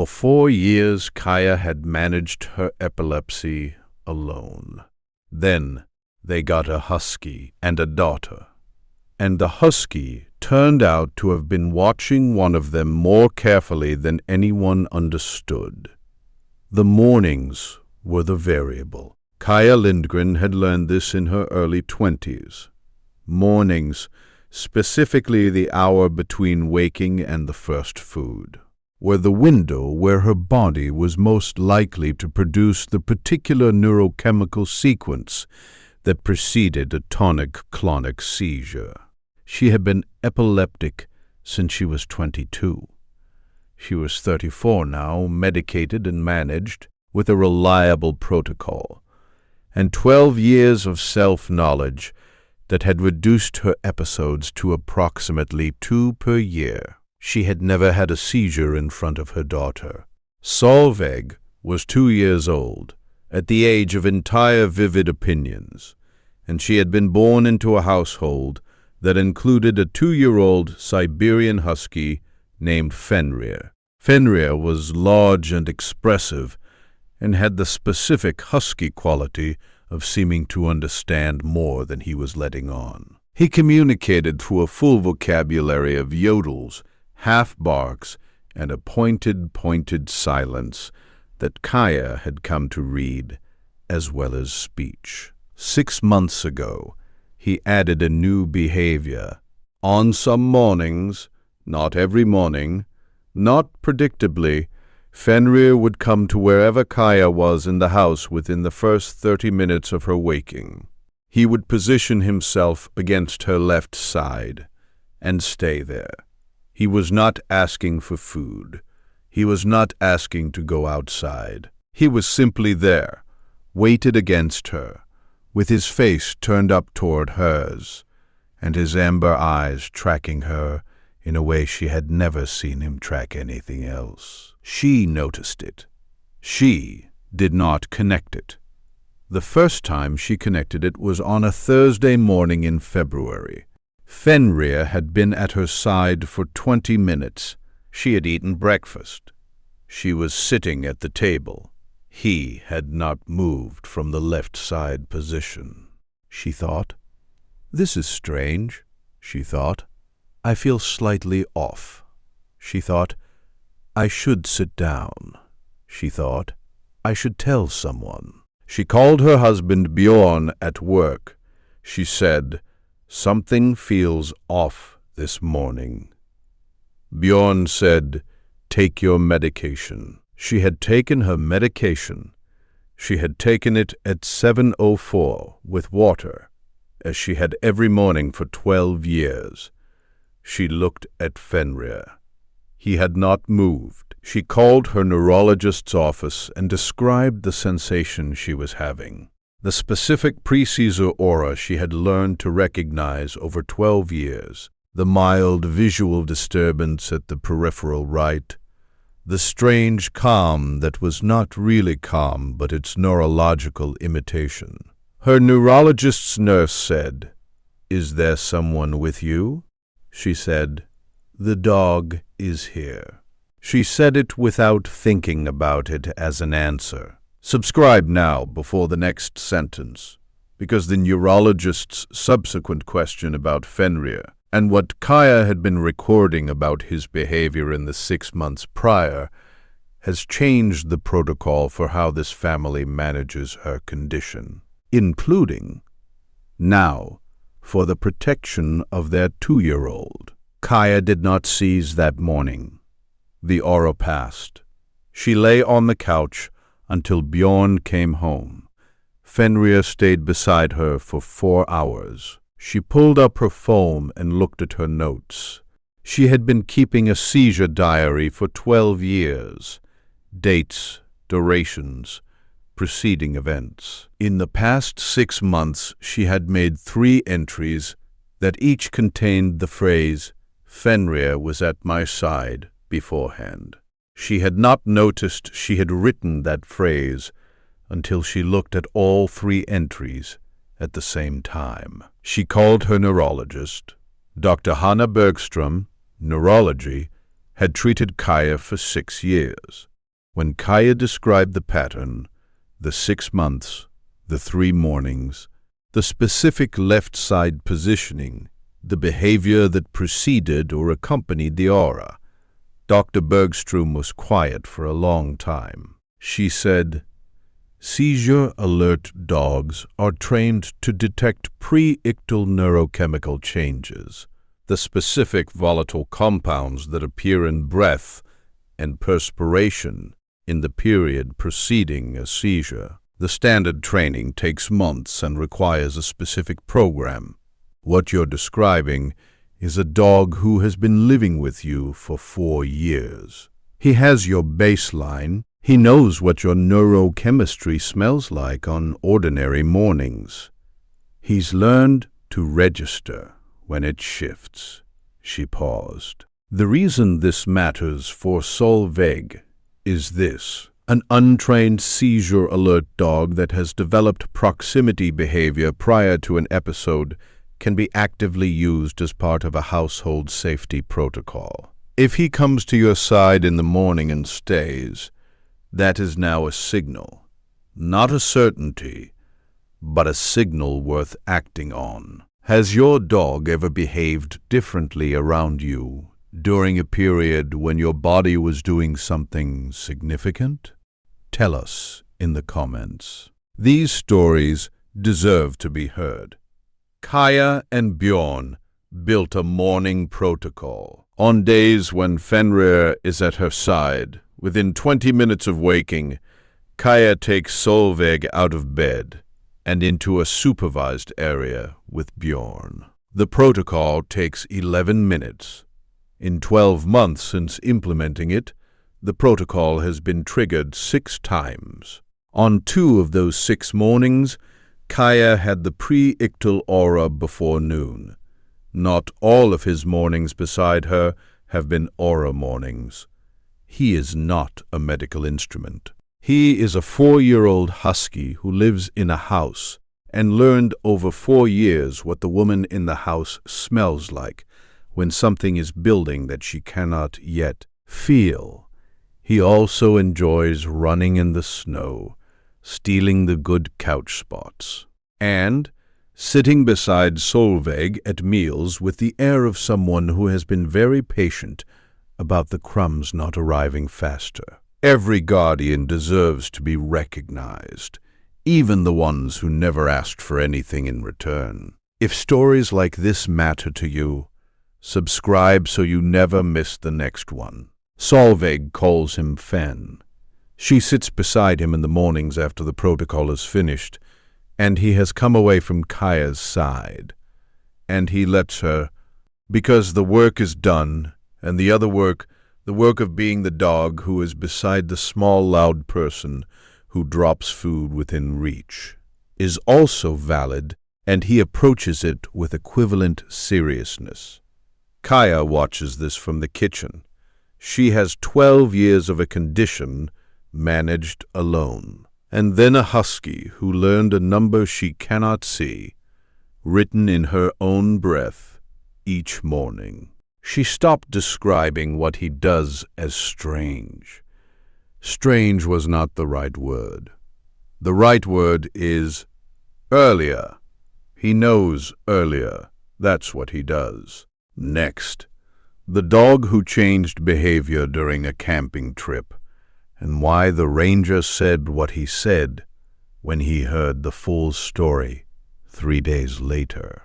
For 4 years, Kaia had managed her epilepsy alone. Then they got a husky and a daughter. And the husky turned out to have been watching one of them more carefully than anyone understood. The mornings were the variable. Kaia Lindgren had learned this in her early 20s. Mornings, specifically the hour between waking and the first food, were the window where her body was most likely to produce the particular neurochemical sequence that preceded a tonic-clonic seizure. She had been epileptic since she was 22. She was 34 now, medicated and managed with a reliable protocol, and 12 years of self-knowledge that had reduced her episodes to approximately 2 per year. She had never had a seizure in front of her daughter. Solveig was 2 years old, at the age of entire vivid opinions, and she had been born into a household that included a 2-year-old Siberian husky named Fenrir. Fenrir was large and expressive and had the specific husky quality of seeming to understand more than he was letting on. He communicated through a full vocabulary of yodels, half-barks, and a pointed silence that Kaia had come to read, as well as speech. 6 months ago, he added a new behavior. On some mornings, not every morning, not predictably, Fenrir would come to wherever Kaia was in the house within the first 30 minutes of her waking. He would position himself against her left side and stay there. He was not asking for food. He was not asking to go outside. He was simply there, weighted against her, with his face turned up toward hers, and his amber eyes tracking her in a way she had never seen him track anything else. She noticed it. She did not connect it. The first time she connected it was on a Thursday morning in February. Fenrir had been at her side for 20 minutes. She had eaten breakfast. She was sitting at the table. He had not moved from the left side position. She thought, "This is strange," she thought. "I feel slightly off." She thought, "I should sit down." She thought, "I should tell someone." She called her husband Bjorn at work. She said, "Something feels off this morning." Bjorn said, "Take your medication." She had taken her medication. She had taken it at 7:04 with water, as she had every morning for 12 years. She looked at Fenrir. He had not moved. She called her neurologist's office and described the sensation she was having. The specific pre-seizure aura she had learned to recognize over 12 years, the mild visual disturbance at the peripheral right, the strange calm that was not really calm but its neurological imitation. Her neurologist's nurse said, "Is there someone with you?" She said, "The dog is here." She said it without thinking about it as an answer. Subscribe now before the next sentence, because the neurologist's subsequent question about Fenrir and what Kaia had been recording about his behavior in the 6 months prior has changed the protocol for how this family manages her condition, including, now, for the protection of their 2-year-old. Kaia did not seize that morning. The aura passed. She lay on the couch until Bjorn came home. Fenrir stayed beside her for 4 hours. She pulled up her phone and looked at her notes. She had been keeping a seizure diary for 12 years. Dates, durations, preceding events. In the past 6 months, she had made 3 entries that each contained the phrase, "Fenrir was at my side," beforehand. She had not noticed she had written that phrase until she looked at all 3 entries at the same time. She called her neurologist. Dr. Hanna Bergstrom, neurology, had treated Kaia for 6 years. When Kaia described the pattern, the 6 months, the 3 mornings, the specific left side positioning, the behavior that preceded or accompanied the aura, Dr. Bergstrom was quiet for a long time. She said, "Seizure alert dogs are trained to detect pre-ictal neurochemical changes, the specific volatile compounds that appear in breath and perspiration in the period preceding a seizure. The standard training takes months and requires a specific program. What you're describing is a dog who has been living with you for 4 years. He has your baseline. He knows what your neurochemistry smells like on ordinary mornings. He's learned to register when it shifts." She paused. "The reason this matters for Solveig is this. An untrained seizure alert dog that has developed proximity behavior prior to an episode can be actively used as part of a household safety protocol. If he comes to your side in the morning and stays, that is now a signal, not a certainty, but a signal worth acting on. Has your dog ever behaved differently around you during a period when your body was doing something significant? Tell us in the comments. These stories deserve to be heard." Kaia and Bjorn built a morning protocol. On days when Fenrir is at her side, within 20 minutes of waking, Kaia takes Solveig out of bed and into a supervised area with Bjorn. The protocol takes 11 minutes. In 12 months since implementing it, the protocol has been triggered 6 times. On 2 of those 6 mornings, Kaia had the pre-ictal aura before noon. Not all of his mornings beside her have been aura mornings. He is not a medical instrument. He is a 4-year-old husky who lives in a house and learned over 4 years what the woman in the house smells like when something is building that she cannot yet feel. He also enjoys running in the snow, stealing the good couch spots, and sitting beside Solveig at meals with the air of someone who has been very patient about the crumbs not arriving faster. Every guardian deserves to be recognized, even the ones who never asked for anything in return. If stories like this matter to you, subscribe so you never miss the next one. Solveig calls him Fen. She sits beside him in the mornings after the protocol is finished, and he has come away from Kaia's side. And he lets her, because the work is done, and the other work, the work of being the dog who is beside the small, loud person who drops food within reach, is also valid, and he approaches it with equivalent seriousness. Kaia watches this from the kitchen. She has 12 years of a condition managed alone. And then a husky who learned a number she cannot see, written in her own breath each morning. She stopped describing what he does as strange. Strange was not the right word. The right word is earlier. He knows earlier. That's what he does. Next, the dog who changed behavior during a camping trip, and why the ranger said what he said when he heard the full story 3 days later.